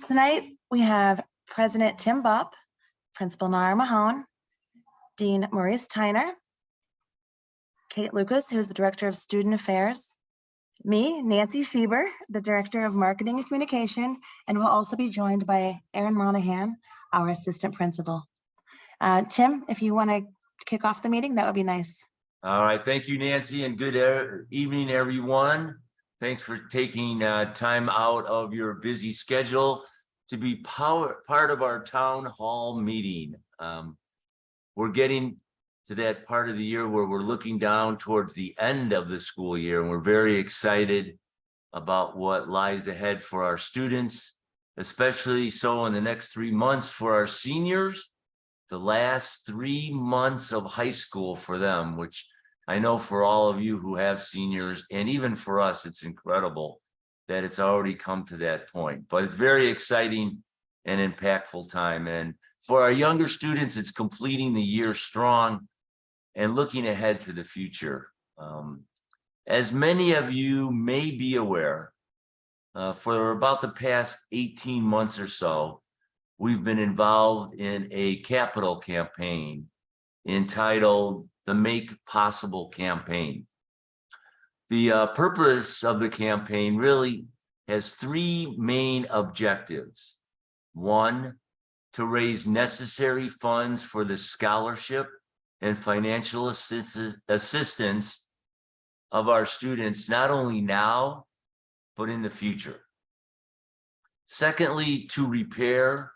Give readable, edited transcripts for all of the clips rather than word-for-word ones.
Tonight, we have President Tim Bupp, Principal Nara Mahone, Dean Maurice Tyner, Kate Lucas, who's the Director of Student Affairs, me, Nancy Schieber, the Director of Marketing and Communication, and we'll also be joined by Erin Monahan, our Assistant Principal. Tim, if you want to kick off the meeting, that would be nice. All right, thank you, Nancy, and good evening, everyone. Thanks for taking time out of your busy schedule to be part of our town hall meeting. We're getting to that part of the year where we're looking down towards the end of the school year, and we're very excited about what lies ahead for our students, especially so in the next 3 months for our seniors, the last 3 months of high school for them, which I know for all of you who have seniors, and even for us, it's incredible that it's already come to that point. But it's very exciting and impactful time. And for our younger students, it's completing the year strong and looking ahead to the future. As many of you may be aware, for about the past 18 months or so, we've been involved in a capital campaign entitled the Make Possible campaign. The purpose of the campaign really has 3 main objectives. 1, to raise necessary funds for the scholarship and financial assistance of our students, not only now, but in the future. Secondly, to repair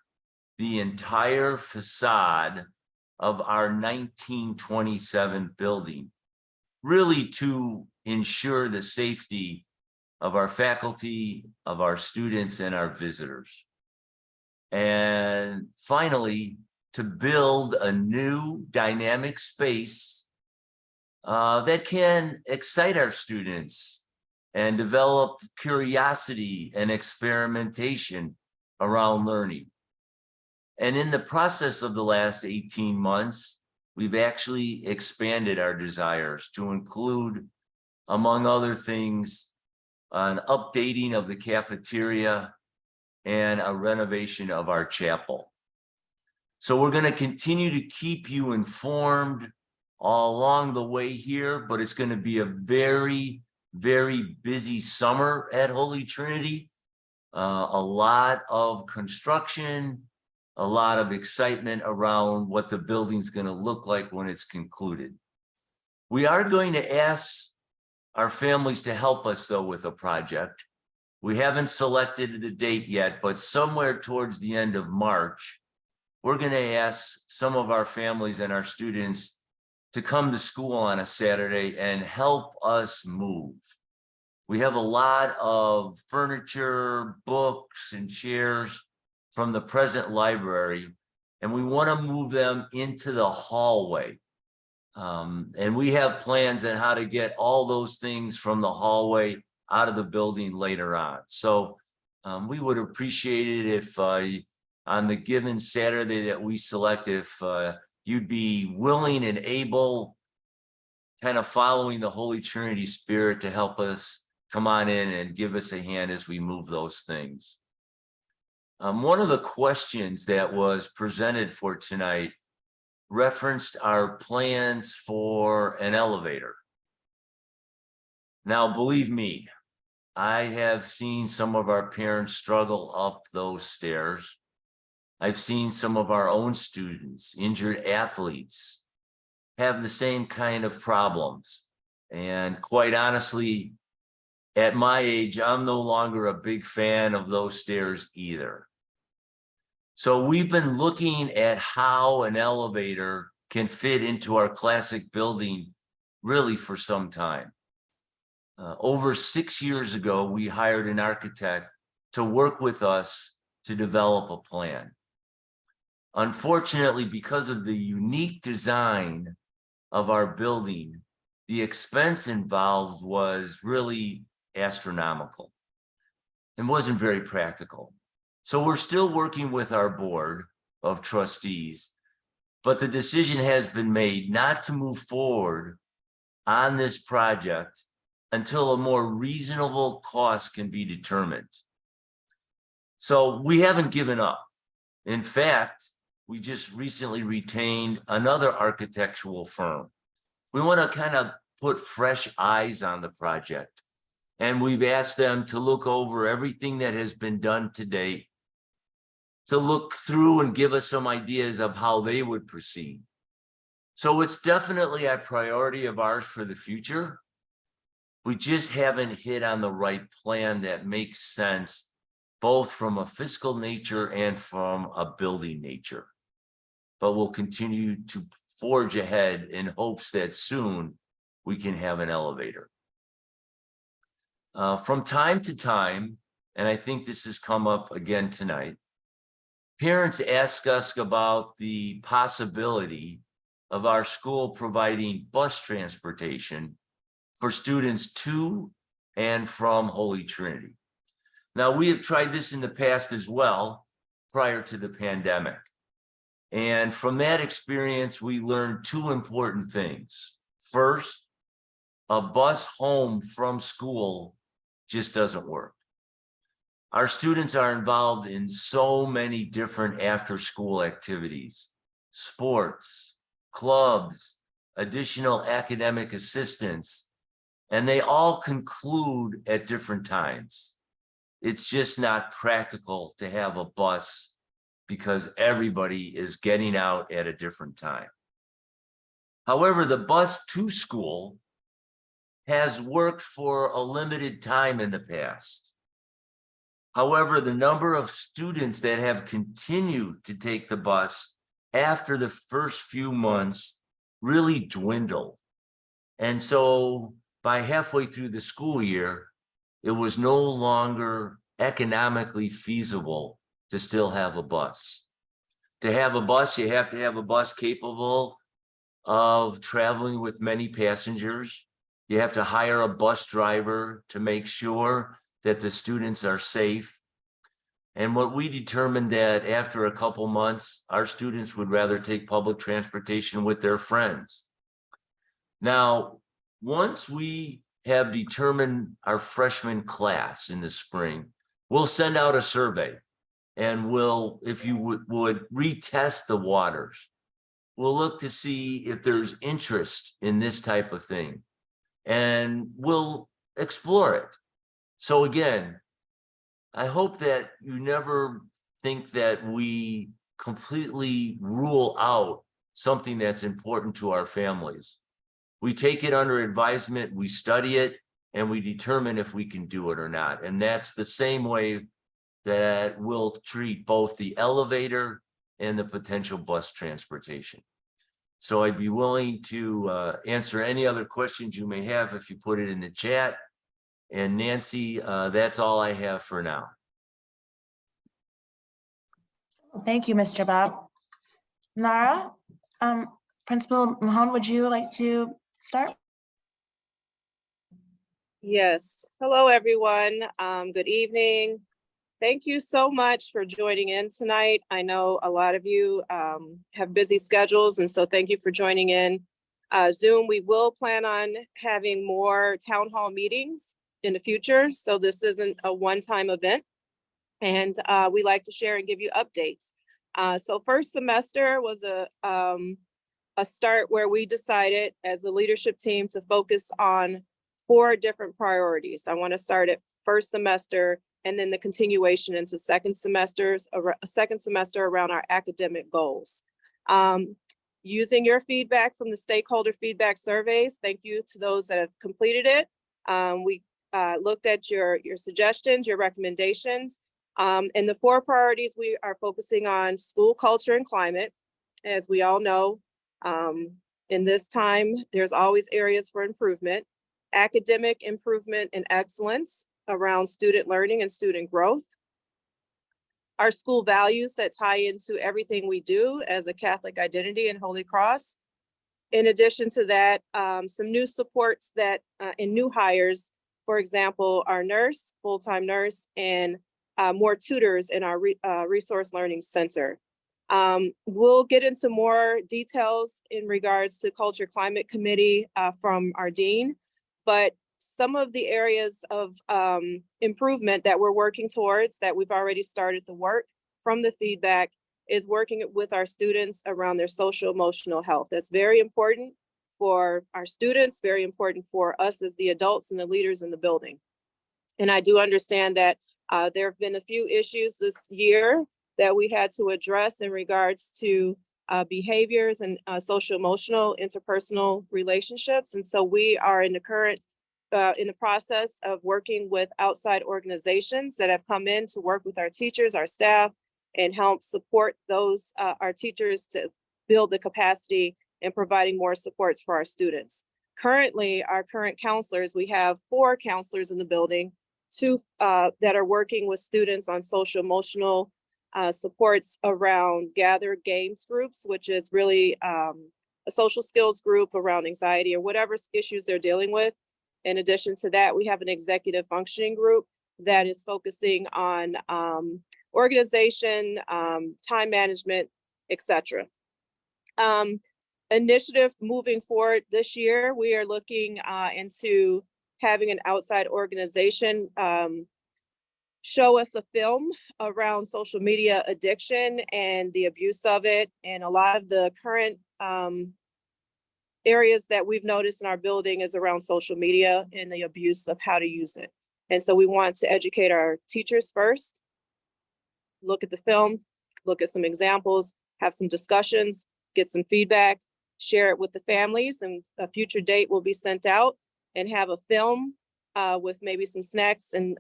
the entire facade of our 1927 building, really to ensure the safety of our faculty, of our students, and our visitors. And finally, to build a new dynamic space that can excite our students and develop curiosity and experimentation around learning. And in the process of the last 18 months, we've actually expanded our desires to include, among other things, an updating of the cafeteria and a renovation of our chapel. So we're going to continue to keep you informed all along the way here, but it's going to be a very, very busy summer at Holy Trinity. A lot of construction, a lot of excitement around what the building's going to look like when it's concluded. We are going to ask our families to help us, though, with a project. We haven't selected the date yet, but somewhere towards the end of March, we're going to ask some of our families and our students to come to school on a Saturday and help us move. We have a lot of furniture, books, and chairs from the present library, and we want to move them into the hallway. And we have plans on how to get all those things from the hallway out of the building later on. So we would appreciate it if on the given Saturday that we select, if you'd be willing and able, kind of following the Holy Trinity spirit, to help us come on in and give us a hand as we move those things. One of the questions that was presented for tonight referenced our plans for an elevator. Now, believe me, I have seen some of our parents struggle up those stairs. I've seen some of our own students, injured athletes, have the same kind of problems. And quite honestly, at my age, I'm no longer a big fan of those stairs either. So we've been looking at how an elevator can fit into our classic building really for some time. Over 6 years ago, we hired an architect to work with us to develop a plan. Unfortunately, because of the unique design of our building, the expense involved was really astronomical and wasn't very practical. So we're still working with our board of trustees, but the decision has been made not to move forward on this project until a more reasonable cost can be determined. So we haven't given up. In fact, we just recently retained another architectural firm. We want to kind of put fresh eyes on the project. And we've asked them to look over everything that has been done to date, to look through and give us some ideas of how they would proceed. So it's definitely a priority of ours for the future. We just haven't hit on the right plan that makes sense, both from a fiscal nature and from a building nature. But we'll continue to forge ahead in hopes that soon we can have an elevator. From time to time, and I think this has come up again tonight, parents ask us about the possibility of our school providing bus transportation for students to and from Holy Trinity. Now, we have tried this in the past as well, prior to the pandemic. And from that experience, we learned two important things. First, a bus home from school just doesn't work. Our students are involved in so many different after-school activities, sports, clubs, additional academic assistance, and they all conclude at different times. It's just not practical to have a bus because everybody is getting out at a different time. However, the bus to school has worked for a limited time in the past. However, the number of students that have continued to take the bus after the first few months really dwindled. And so by halfway through the school year, it was no longer economically feasible to still have a bus. To have a bus, you have to have a bus capable of traveling with many passengers. You have to hire a bus driver to make sure that the students are safe. And what we determined that after a couple months, our students would rather take public transportation with their friends. Now, once we have determined our freshman class in the spring, we'll send out a survey and we'll, if you would retest the waters. We'll look to see if there's interest in this type of thing and we'll explore it. So again, I hope that you never think that we completely rule out something that's important to our families. We take it under advisement, we study it, and we determine if we can do it or not. And that's the same way that we'll treat both the elevator and the potential bus transportation. So I'd be willing to answer any other questions you may have if you put it in the chat. And Nancy, that's all I have for now. Thank you, Mr. Bob. Nara, Principal Mahone, would you like to start? Yes. Hello, everyone. Good evening. Thank you so much for joining in tonight. I know a lot of you have busy schedules, and so thank you for joining in. Zoom, we will plan on having more town hall meetings in the future, so this isn't a one-time event. And we like to share and give you updates. So first semester was a start where we decided as a leadership team to focus on 4 different priorities. I want to start at first semester and then the continuation into second semester around our academic goals. Using your feedback from the stakeholder feedback surveys, thank you to those that have completed it. We looked at your suggestions, your recommendations. And the 4 priorities, we are focusing on school culture and climate. As we all know, in this time, there's always areas for improvement. Academic improvement and excellence around student learning and student growth. Our school values that tie into everything we do as a Catholic identity and Holy Cross. In addition to that, some new supports that and new hires, for example, our nurse, full-time nurse, and more tutors in our resource learning center. We'll get into more details in regards to Culture Climate Committee from our dean, but some of the areas of improvement that we're working towards, that we've already started the work from the feedback, is working with our students around their social emotional health. That's very important for our students, very important for us as the adults and the leaders in the building. And I do understand that there have been a few issues this year that we had to address in regards to behaviors and social emotional interpersonal relationships. And so we are in the process of working with outside organizations that have come in to work with our teachers, our staff, and help support those our teachers to build the capacity and providing more supports for our students. Currently, our current counselors, we have 4 counselors in the building, 2 that are working with students on social emotional supports around gathered games groups, which is really a social skills group around anxiety or whatever issues they're dealing with. In addition to that, we have an executive functioning group that is focusing on organization, time management, etc. Initiative moving forward this year, we are looking into having an outside organization show us a film around social media addiction and the abuse of it, and a lot of the current areas that we've noticed in our building is around social media and the abuse of how to use it. And so we want to educate our teachers first, look at the film, look at some examples, have some discussions, get some feedback, share it with the families, and a future date will be sent out, and have a film with maybe some snacks and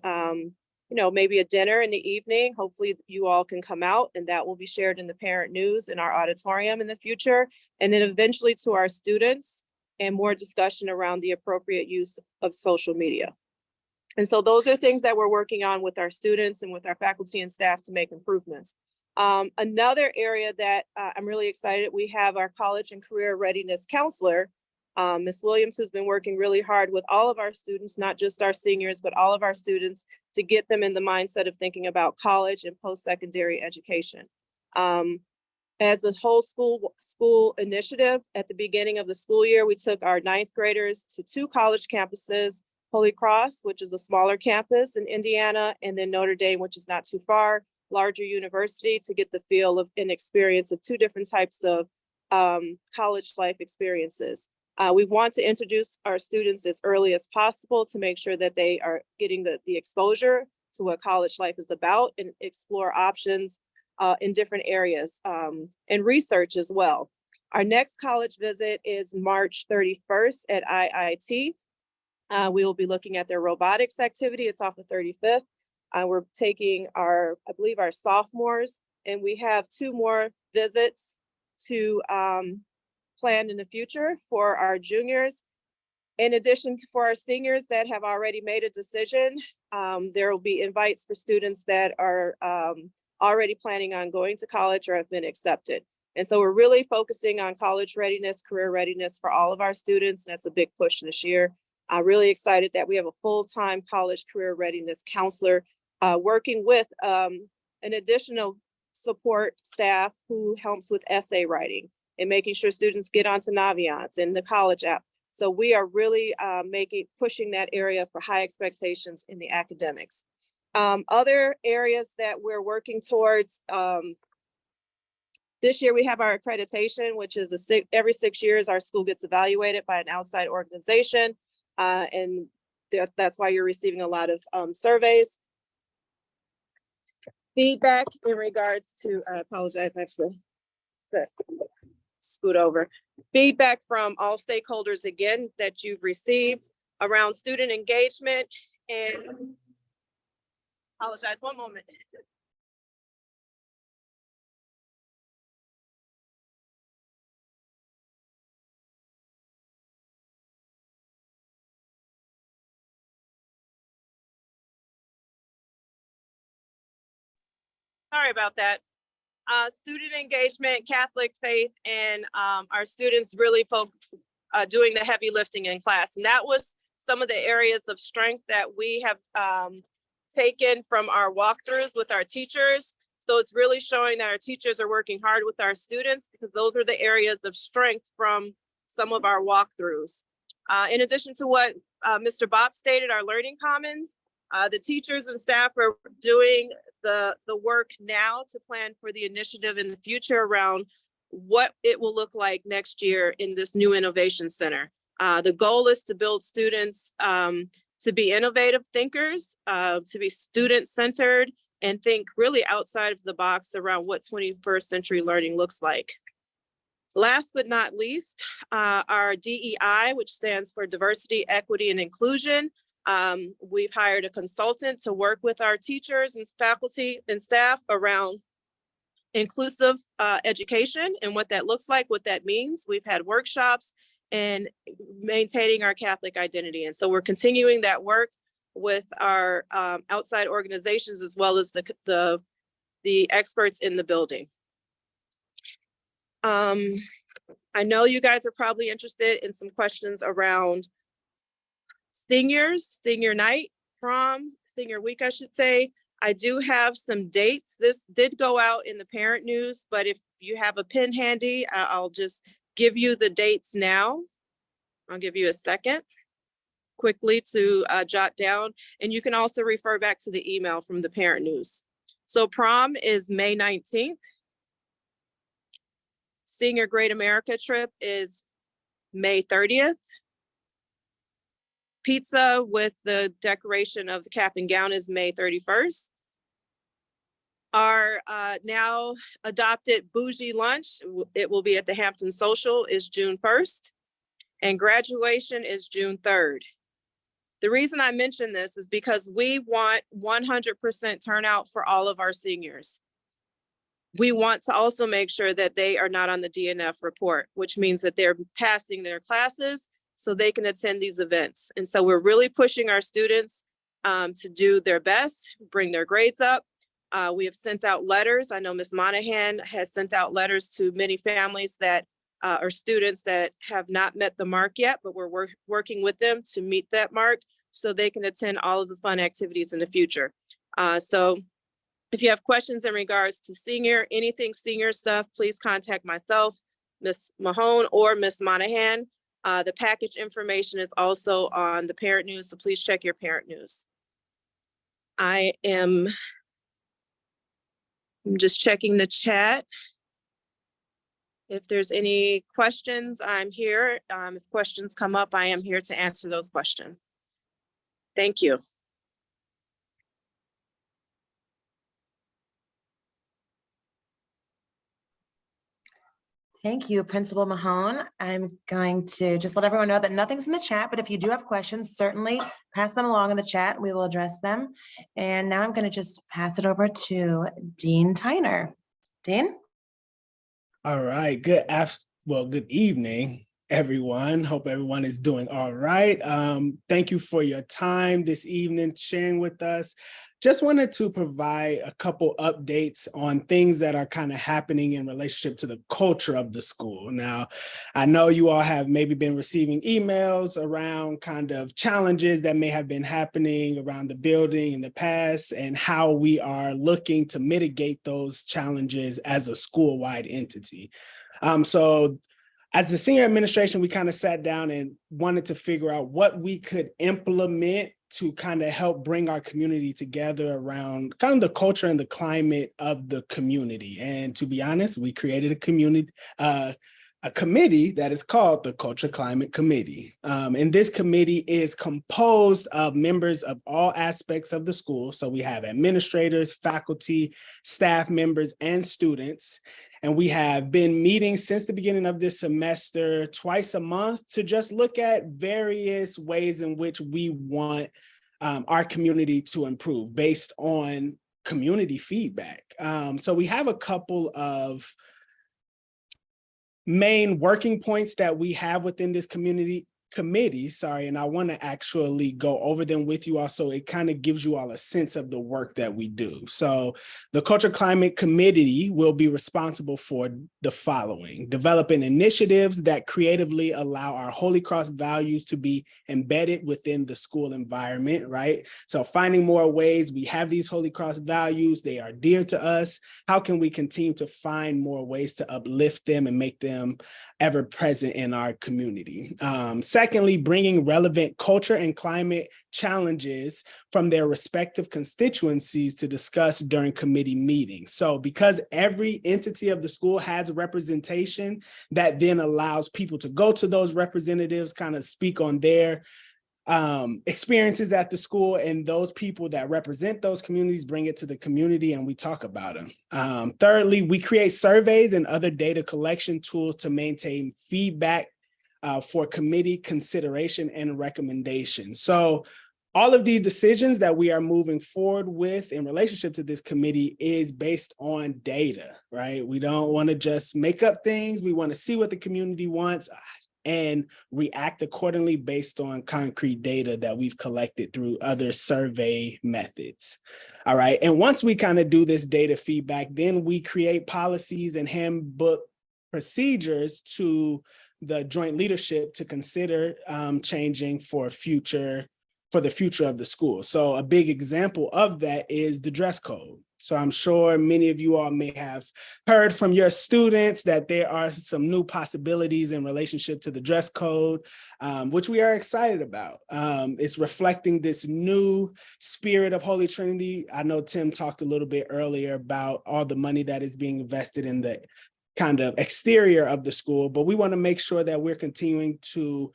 maybe a dinner in the evening. Hopefully you all can come out, and that will be shared in the parent news in our auditorium in the future, and then eventually to our students, and more discussion around the appropriate use of social media. And so those are things that we're working on with our students and with our faculty and staff to make improvements. Another area that I'm really excited, we have our college and career readiness counselor, Ms. Williams, who's been working really hard with all of our students, not just our seniors, but all of our students, to get them in the mindset of thinking about college and post-secondary education. As a whole school initiative, at the beginning of the school year, we took our 9th graders to 2 college campuses, Holy Cross, which is a smaller campus in Indiana, and then Notre Dame, which is not too far, larger university, to get the feel of an experience of 2 different types of college life experiences. We want to introduce our students as early as possible to make sure that they are getting the exposure to what college life is about, and explore options in different areas, and research as well. Our next college visit is March 31st at IIT. We will be looking at their robotics activity. It's off the 35th. We're taking I believe our sophomores, and we have 2 more visits to planned in the future for our juniors. In addition to for our seniors that have already made a decision, there will be invites for students that are already planning on going to college or have been accepted. And so we're really focusing on college readiness, career readiness for all of our students. And that's a big push this year. I'm really excited that we have a full-time college career readiness counselor working with an additional support staff who helps with essay writing and making sure students get onto Naviance and the college app. So we are really pushing that area for high expectations in the academics. Other areas that we're working towards, this year we have our accreditation, which is every 6 years our school gets evaluated by an outside organization. And that's why you're receiving a lot of surveys. Feedback in regards to, I apologize, actually, scoot over. Feedback from all stakeholders again that you've received around student engagement, and apologize, one moment. Sorry about that. Student engagement, Catholic faith, and our students really doing the heavy lifting in class. And that was some of the areas of strength that we have taken from our walkthroughs with our teachers. So it's really showing that our teachers are working hard with our students, because those are the areas of strength from some of our walkthroughs. In addition to what Mr. Bob stated, our learning commons. The teachers and staff are doing the work now to plan for the initiative in the future around what it will look like next year in this new innovation center. The goal is to build students to be innovative thinkers, to be student-centered, and think really outside of the box around what 21st century learning looks like. Last but not least, our DEI, which stands for Diversity, Equity, and Inclusion. We've hired a consultant to work with our teachers and faculty and staff around inclusive education and what that looks like, what that means. We've had workshops and maintaining our Catholic identity. And so we're continuing that work with our outside organizations as well as the experts in the building. I know you guys are probably interested in some questions around seniors, senior night, prom, senior week, I should say. I do have some dates. This did go out in the parent news, but if you have a pen handy, I'll just give you the dates now. I'll give you a second quickly to jot down, and you can also refer back to the email from the parent news. So prom is May 19th. Senior Great America trip is May 30th. Pizza with the decoration of the cap and gown is May 31st. Our now adopted bougie lunch, it will be at the Hampton Social, is June 1st. And graduation is June 3rd. The reason I mention this is because we want 100% turnout for all of our seniors. We want to also make sure that they are not on the DNF report, which means that they're passing their classes so they can attend these events. And so we're really pushing our students to do their best, bring their grades up. We have sent out letters. I know Ms. Monahan has sent out letters to many families that are students that have not met the mark yet, but we're working with them to meet that mark so they can attend all of the fun activities in the future. So if you have questions in regards to anything senior stuff, please contact myself, Ms. Mahone, or Ms. Monahan. The package information is also on the parent news, so please check your parent news. I'm just checking the chat. If there's any questions, I'm here. If questions come up, I am here to answer those questions. Thank you. Thank you, Principal Mahone. I'm going to just let everyone know that nothing's in the chat, but if you do have questions, certainly pass them along in the chat. We will address them. And now I'm going to just pass it over to Dean Tyner. Dean? All right, good evening, everyone. Hope everyone is doing all right. Thank you for your time this evening sharing with us. Just wanted to provide a couple updates on things that are kind of happening in relationship to the culture of the school. Now, I know you all have maybe been receiving emails around kind of challenges that may have been happening around the building in the past and how we are looking to mitigate those challenges as a school-wide entity. So as the senior administration, we kind of sat down and wanted to figure out what we could implement to kind of help bring our community together around kind of the culture and the climate of the community. And to be honest, we created a committee that is called the Culture Climate Committee. And this committee is composed of members of all aspects of the school. So we have administrators, faculty, staff members, and students. And we have been meeting since the beginning of this semester twice a month to just look at various ways in which we want our community to improve based on community feedback. So we have a couple of main working points that we have within this committee, and I want to actually go over them with you also. It kind of gives you all a sense of the work that we do. So the Culture Climate Committee will be responsible for the following: developing initiatives that creatively allow our Holy Cross values to be embedded within the school environment, right? So finding more ways, we have these Holy Cross values, they are dear to us. How can we continue to find more ways to uplift them and make them ever present in our community? secondly, bringing relevant culture and climate challenges from their respective constituencies to discuss during committee meetings. So because every entity of the school has representation, that then allows people to go to those representatives, kind of speak on their experiences at the school, and those people that represent those communities bring it to the community and we talk about them. Thirdly, we create surveys and other data collection tools to maintain feedback for committee consideration and recommendation. So all of these decisions that we are moving forward with in relationship to this committee is based on data, right? We don't want to just make up things. We want to see what the community wants and react accordingly based on concrete data that we've collected through other survey methods. All right. And once we kind of do this data feedback, then we create policies and handbook procedures to the joint leadership to consider changing for the future of the school. So a big example of that is the dress code. So I'm sure many of you all may have heard from your students that there are some new possibilities in relationship to the dress code, which we are excited about. It's reflecting this new spirit of Holy Trinity. I know Tim talked a little bit earlier about all the money that is being invested in the kind of exterior of the school, but we want to make sure that we're continuing to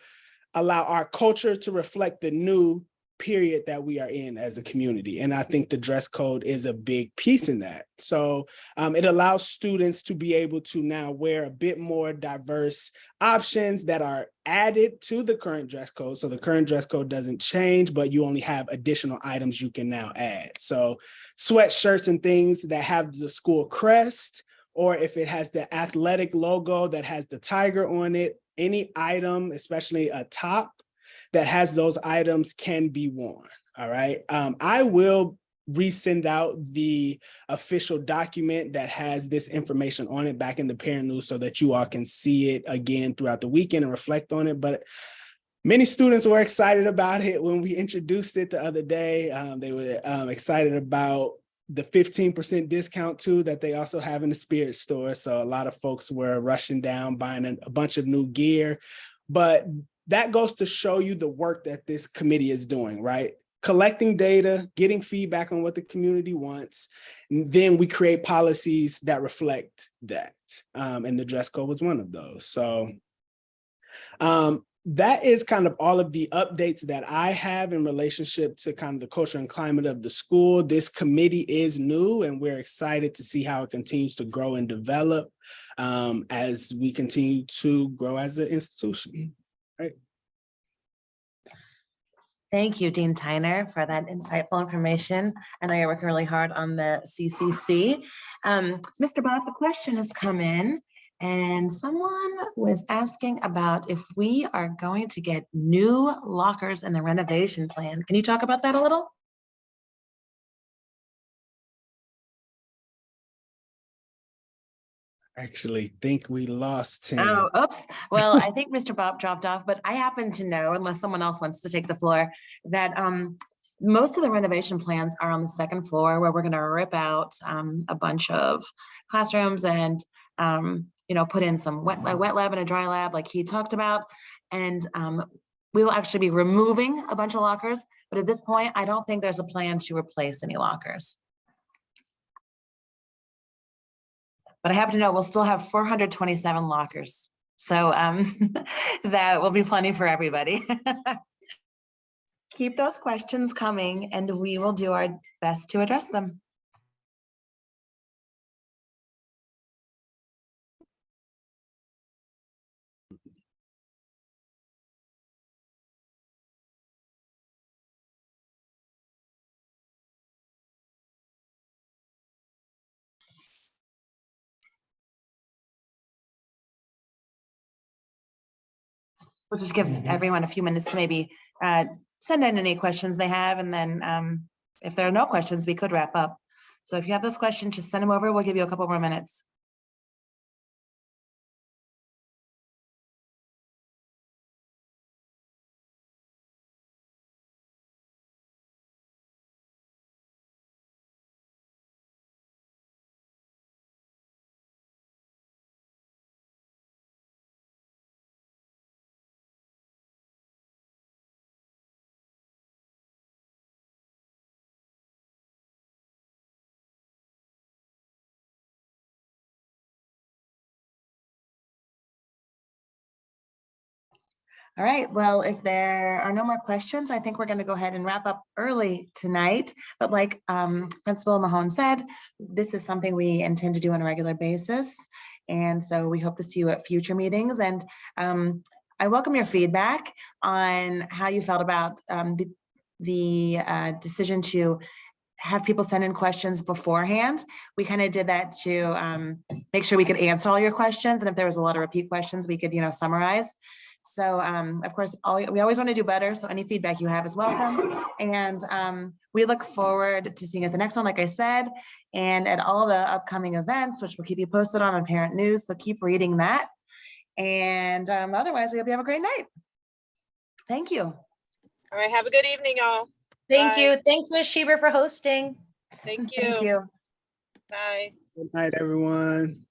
allow our culture to reflect the new period that we are in as a community. And I think the dress code is a big piece in that. So it allows students to be able to now wear a bit more diverse options that are added to the current dress code. So the current dress code doesn't change, but you only have additional items you can now add. So sweatshirts and things that have the school crest, or if it has the athletic logo that has the tiger on it, any item, especially a top that has those items, can be worn. All right. I will resend out the official document that has this information on it back in the parent news so that you all can see it again throughout the weekend and reflect on it. But many students were excited about it when we introduced it the other day. They were excited about the 15% discount too that they also have in the Spirit store. So a lot of folks were rushing down, buying a bunch of new gear. But that goes to show you the work that this committee is doing, right? Collecting data, getting feedback on what the community wants, and then we create policies that reflect that. And the dress code was one of those. So that is kind of all of the updates that I have in relationship to kind of the culture and climate of the school. This committee is new and we're excited to see how it continues to grow and develop as we continue to grow as an institution. Right. Thank you, Dean Tyner, for that insightful information. I know you're working really hard on the CCC. Mr. Bob, a question has come in, and someone was asking about if we are going to get new lockers in the renovation plan. Can you talk about that a little? Actually think we lost Tim. Oh, oops. Well, I think Mr. Bob dropped off, but I happen to know, unless someone else wants to take the floor, that most of the renovation plans are on the second floor, where we're going to rip out a bunch of classrooms and put in some wet lab and a dry lab like he talked about. And we will actually be removing a bunch of lockers, but at this point, I don't think there's a plan to replace any lockers. But I happen to know we'll still have 427 lockers. So that will be plenty for everybody. Keep those questions coming and we will do our best to address them. We'll just give everyone a few minutes to maybe send in any questions they have. And then if there are no questions, we could wrap up. So if you have those questions, just send them over. We'll give you a couple more minutes. All right, well, if there are no more questions, I think we're going to go ahead and wrap up early tonight. But like Principal Mahone said, this is something we intend to do on a regular basis. And so we hope to see you at future meetings. And I welcome your feedback on how you felt about the decision to have people send in questions beforehand. We kind of did that to make sure we could answer all your questions. And if there was a lot of repeat questions, we could, summarize. So of course, we always want to do better. So any feedback you have is welcome. And we look forward to seeing you at the next one, like I said, and at all the upcoming events, which we'll keep you posted on Parent News. So keep reading that. And otherwise, we hope you have a great night. Thank you. All right, have a good evening, y'all. Thank Bye. you. Thanks, Ms. Schieber, for hosting. Thank you. Thank you. Bye. Good night, everyone.